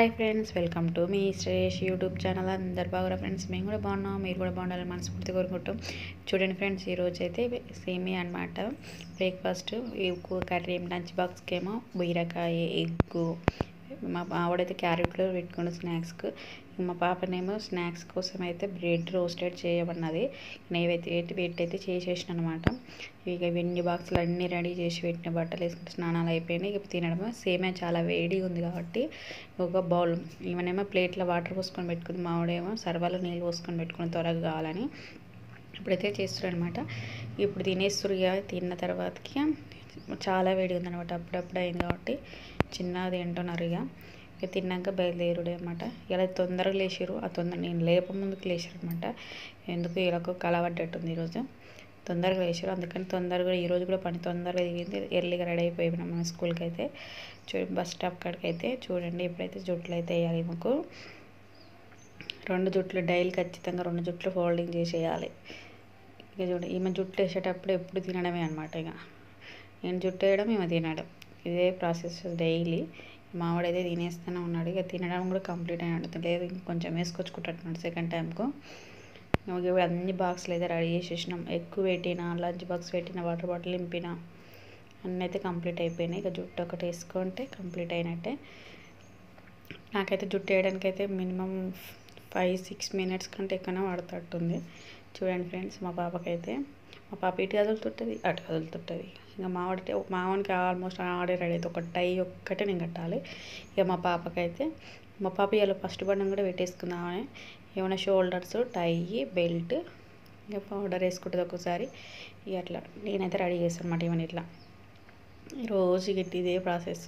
Hi friends, welcome to me Shresh YouTube channel. అందరు బాగురా friends, మేము కూడా బాగున్నాం, మీరు కూడా బాగుండాలని మనస్ఫూర్తి కోరుకుంటాం. చూడండి ఫ్రెండ్స్, ఈరోజు అయితే సేమియా అనమాట. బ్రేక్ఫాస్ట్ కర్రీ, లంచ్ బాక్స్కి ఏమో బీరకాయ, ఎగ్గు, మా ఆవిడైతే క్యారెట్లు పెట్టుకుని స్నాక్స్కి, మా పాపనేమో స్నాక్స్ కోసం అయితే బ్రెడ్ రోస్టెడ్ చేయమన్నది. నేనైతే అయితే చేసేసిన అనమాట. ఇక ఇవన్నీ బాక్సులు అన్నీ రెడీ చేసి పెట్టిన, బట్టలు వేసుకుంటే స్నానాలు అయిపోయినాయి. ఇక తినడము. సేమియా చాలా వేడిగా ఉంది కాబట్టి ఒక బౌల్, ఈమెనేమో ప్లేట్లో వాటర్ పోసుకొని పెట్టుకుంది, మావిడేమో సర్వాలో నీళ్ళు పోసుకొని పెట్టుకుని త్వరగా కావాలని ఇప్పుడైతే చేస్తారు అనమాట. ఇప్పుడు తినేస్తారు. ఇక తిన్న తర్వాతకి చాలా వేడి ఉందనమాట, అప్పుడప్పుడు అయింది కాబట్టి చిన్నది తింటున్నారు. ఇక తిన్నాక బయలుదేరుడు అనమాట. ఇలా తొందరగా లేచారు, ఆ నేను లేప ముందుకు లేచారు అనమాట. ఎందుకు ఇలాగో కలవడ్డట్టుంది ఈరోజు. తొందరగా లేచారు, అందుకని తొందరగా ఈరోజు కూడా పని తొందరగా దిగింది. ఎర్లీగా రెడీ అయిపోయినాం మన స్కూల్కి అయితే. బస్ స్టాప్ కాడికి అయితే చూడండి. ఇప్పుడైతే జుట్లు అయితే వేయాలి. మాకు 2 జుట్లు డైలీ ఖచ్చితంగా 2 జుట్లు ఫోల్డింగ్ చేసేయాలి. ఇక చూడండి, ఈమె జుట్లు వేసేటప్పుడు ఎప్పుడు తినడమే అనమాట. ఇక నేను జుట్టు వేయడం, ఈమె తినడం, ఇదే ప్రాసెస్ డైలీ. మావాడైతే తినేస్తూనే ఉన్నాడు. ఇక తినడం కూడా కంప్లీట్ అయినట్టు లేదు, ఇంకొంచెం వేసుకొచ్చుకుంటున్నాడు సెకండ్ టైంకు. ఇప్పుడు అన్ని బాక్సులు అయితే రెడీ చేసేసినాం. ఎక్కువ పెట్టిన, లంచ్ బాక్స్ పెట్టిన, వాటర్ బాటిల్ నింపిన, అన్నీ అయితే కంప్లీట్ అయిపోయినాయి. ఇక జుట్టు ఒకటి వేసుకుంటే కంప్లీట్ అయినట్టే. నాకైతే జుట్టు వేయడానికి అయితే మినిమం 5-6 మినిట్స్ కంటే ఎక్కువనే పడుతుంటుంది. చూడండి ఫ్రెండ్స్, మా పాపకైతే, మా పాప ఇటు కదులుతుంటుంది, అటు కదులుతుంటుంది. ఇంకా మావానికి ఆల్మోస్ట్ ఆడే రెడీ అయితే ఒక టై ఒక్కటే నేను కట్టాలి. ఇక మా పాపకైతే, మా పాప ఇలా ఫస్ట్ బటన్ కూడా పెట్టేసుకుందామని ఏమైనా షోల్డర్స్, టై, బెల్ట్, ఇక పౌడర్ వేసుకుంటుంది ఒక్కోసారి. ఇక అట్లా నేనైతే రెడీ చేస్తాను అన్నమాట. ఏమైనా ఇట్లా రోజు గిట్టి ఇదే ప్రాసెస్.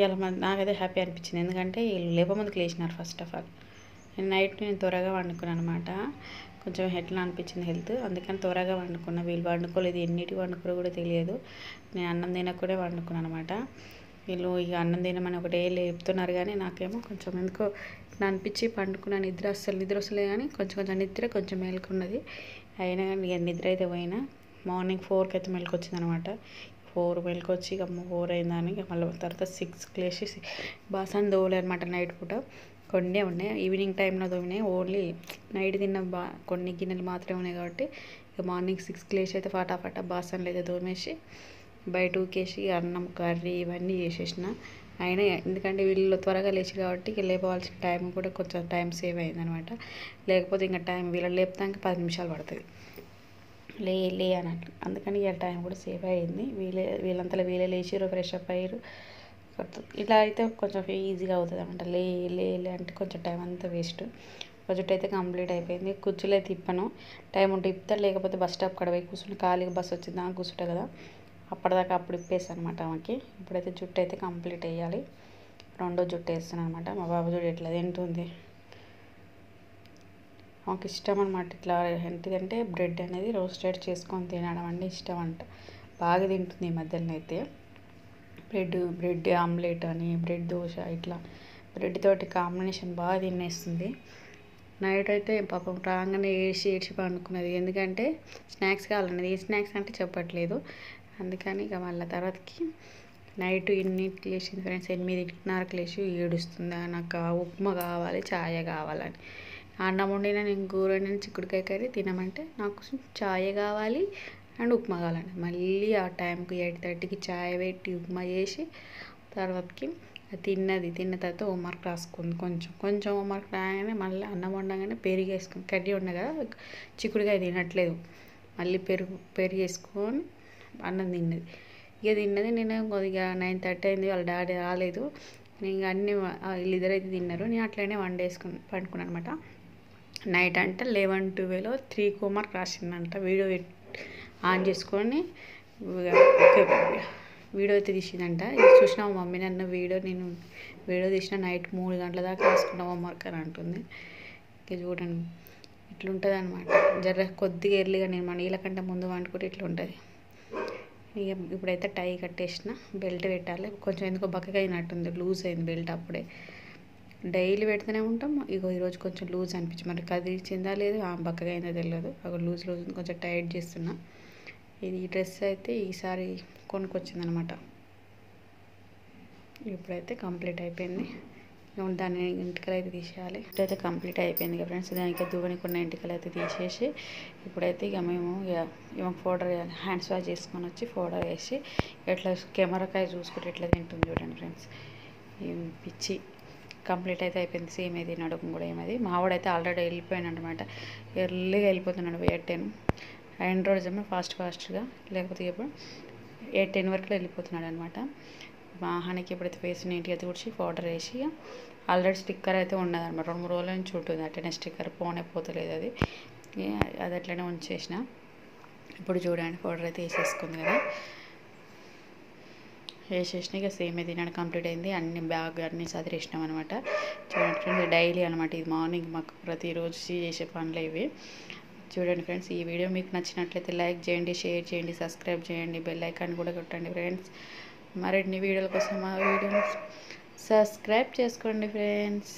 ఇలా నాకైతే హ్యాపీ అనిపించింది, ఎందుకంటే వీళ్ళు లేప ముందుకు లేచినారు. ఫస్ట్ ఆఫ్ ఆల్ నైట్ నేను త్వరగా వండుకున్నాను అనమాట. కొంచెం ఎట్లా అనిపించింది హెల్త్, అందుకని త్వరగా వండుకున్నా. వీళ్ళు వండుకోలేదు, ఎన్నిటికి వండుకోరో కూడా తెలియదు. నేను అన్నం తినకూడే వండుకున్నాను అనమాట. వీళ్ళు ఇక అన్నం తినమని ఒకటే లేపుతున్నారు, కానీ నాకేమో కొంచెం ఎందుకో అనిపించి పండుకున్న. నిద్ర వస్తలే, కానీ కొంచెం నిద్ర కొంచెం మేలుకున్నది. అయినా కానీ ఇక నిద్ర అయితే పోయినా. మార్నింగ్ 4కి అయితే మెలకు వచ్చిందనమాట. 4 మెలకు వచ్చి ఇక 4 అయిందని ఇక మళ్ళీ తర్వాత 6కి లేచి బాసన్ దోవలే అనమాట. నైట్ పూట కొన్ని ఉన్నాయి, ఈవినింగ్ టైంలో తోమినాయి. ఓన్లీ నైట్ తిన్న కొన్ని గిన్నెలు మాత్రమే ఉన్నాయి కాబట్టి ఇక మార్నింగ్ 6కి లేచి అయితే ఫటాఫటా బాసన్లు అయితే తోమేసి బయట ఊకేసి అన్నం, కర్రీ ఇవన్నీ చేసేసిన. అయినా ఎందుకంటే వీళ్ళు త్వరగా లేచి కాబట్టి ఇక లేపవలసిన టైం కూడా కొంచెం టైం సేవ్ అయిందనమాట. లేకపోతే ఇంకా టైం వీళ్ళని లేపుతానికి 10 నిమిషాలు పడుతుంది. లే అన్నట్లు. అందుకని ఇక టైం కూడా సేవ్ అయ్యింది. వీళ్ళంతలో వీళ్ళే లేచిరు, ఫ్రెష్ అప్ అయ్యారు. ఇట్లా అయితే కొంచెం ఈజీగా అవుతుంది అనమాట. లే అంటే కొంచెం టైం అంతా వేస్ట్. జుట్టు అయితే కంప్లీట్ అయిపోయింది. కుర్చీలో అయితే తిప్పను, టైం ఉంటే ఇప్పుతారు, లేకపోతే బస్ స్టాప్ కాడ పోయి కూర్చుని ఖాళీగా బస్సు వచ్చిందా కూర్చుంటా కదా, అప్పటిదాకా అప్పుడు ఇప్పేస్తాను అనమాట ఆమెకి. ఇప్పుడైతే జుట్టు అయితే కంప్లీట్ వేయాలి. 2వ జుట్టు వేస్తాను అనమాట. మా బాబు చూడు ఎట్లా తింటుంది. ఆమెకి ఇష్టం అనమాట ఇట్లా. ఏంటిదంటే బ్రెడ్ అనేది రోస్టెడ్ చేసుకొని తినడం అంటే ఇష్టం అంట. బాగా తింటుంది ఈ మధ్యలో అయితే. బ్రెడ్ ఆమ్లెట్ అని, బ్రెడ్ దోశ, ఇట్లా బ్రెడ్ తోటి కాంబినేషన్ బాగా తినేస్తుంది. నైట్ అయితే పాపం రాగానే ఏడ్చి పండుకున్నది. ఎందుకంటే స్నాక్స్ కావాలన్నది. ఏ స్నాక్స్ అంటే చెప్పట్లేదు. అందుకని ఇక వాళ్ళ తర్వాతకి నైట్ ఇన్నింటికి లేచింది ఫ్రెండ్స్. 8:30కి లేచి ఏడుస్తుంది, నాకు ఉప్మా కావాలి, ఛాయ్ కావాలని. అన్నం వండిన, నేను కూర వండిన, చిక్కుడుకాయ కర్రీ తినమంటే నాకు ఛాయ్ కావాలి అండ్ ఉప్మా కావాలండి. మళ్ళీ ఆ టైంకి 8:30కి ఛాయ్ పెట్టి ఉప్మా చేసి తర్వాతకి తిన్న తర్వాత హోంవర్క్ రాసుకుంది. కొంచెం హోంవర్క్ రాగానే మళ్ళీ అన్నం వండగానే పెరుగు వేసుకుని, కర్రీ ఉండగా చిక్కుడుకాయ తినట్లేదు, మళ్ళీ పెరుగు వేసుకొని అన్నం తిన్నది. ఇక నేను కొద్దిగా 9:30 అయింది, వాళ్ళ డాడీ రాలేదు. నేను అన్నీ వీళ్ళిద్దరైతే తిన్నారు, నేను అట్లనే వండేసుకుని పండుకున్నాను అనమాట. నైట్ అంటే 11-12 3 హోంవర్క్ రాసిందంట. వీడియో ఆన్ చేసుకొని వీడియో అయితే తీసిందంట. చూసినా మమ్మీ నన్ను నేను వీడియో తీసిన నైట్ 3 గంటల దాకా రాసుకున్న హోంవర్క్ అని అంటుంది. ఇక చూడండి ఇట్లుంటుంది అనమాట. కొద్దిగా ఎర్లీగా నేను వీళ్ళకంటే ముందు వండుకుంటే ఇట్లా ఉంటుంది. ఇక ఇప్పుడైతే టై కట్టేసిన, బెల్ట్ పెట్టాలి. కొంచెం ఎందుకో బక్కగా అయినట్టుంది, లూజ్ అయింది బెల్ట్. అప్పుడే డైలీ పెడుతూనే ఉంటాం. ఈరోజు కొంచెం లూజ్ అనిపించి, మరి కదిలిచిందా లేదు, బక్కగా అయిందో తెలియదు. లూజ్ కొంచెం టైట్ చేస్తున్నా. ఈ డ్రెస్ అయితే ఈసారి కొనుక్కొచ్చిందనమాట. ఇప్పుడైతే కంప్లీట్ అయిపోయింది. దాన్ని ఎంటికలు అయితే తీసేయాలి. ఇప్పుడైతే కంప్లీట్ అయిపోయింది కదా ఫ్రెండ్స్. దానికి దువ్వని కొన్ని ఎంటికలు అయితే తీసేసి ఇప్పుడైతే ఇక మేము ఇక పౌడర్ హ్యాండ్స్ వాష్ చేసుకొని వచ్చి పౌడర్ వేసి ఎట్లా కెమెరాకాయ చూసుకుంటే ఎట్లా తింటుంది చూడండి ఫ్రెండ్స్. పిచ్చి కంప్లీట్ అయితే అయిపోయింది. సేమ్ ఇది నడుము కూడా ఏమది. మావాడైతే ఆల్రెడీ వెళ్ళిపోయాను అనమాట. ఎర్లీగా వెళ్ళిపోతున్నాడు 8-10 అయిన రోజేమో ఫాస్ట్గా, లేకపోతే ఇప్పుడు 8-10 వరకు వెళ్ళిపోతున్నాడు అనమాట. మా హానికి ఎప్పుడైతే ఫేస్ నీట్గా తుడిచి పౌడర్ వేసి ఆల్రెడీ స్టిక్కర్ అయితే ఉన్నదన్నమాట. 2-3 రోజుల నుంచి ఉంటుంది అట్టనే స్టిక్కర్ పోనే పోతలేదు. అది అట్లనే ఉంచేసిన. ఇప్పుడు చూడండి పౌడర్ అయితే వేసేసుకుంది కదా. వేసేసిన ఇక సేమ్ ఇది తినడం కంప్లీట్ అయింది. అన్ని బ్యాగ్ అన్నీ సదిరేసినాం అనమాట. చూడండి ఫ్రెండ్స్, డైలీ అనమాట. ఇది మార్నింగ్ మాకు ప్రతిరోజు చేసే పనులు ఇవి. చూడండి ఫ్రెండ్స్, ఈ వీడియో మీకు నచ్చినట్లయితే లైక్ చేయండి, షేర్ చేయండి, సబ్స్క్రైబ్ చేయండి, బెల్ ఐకాన్ కూడా కొట్టండి ఫ్రెండ్స్. మరిన్ని వీడియోల కోసం మా వీడియోని సబ్స్క్రైబ్ చేసుకోండి ఫ్రెండ్స్.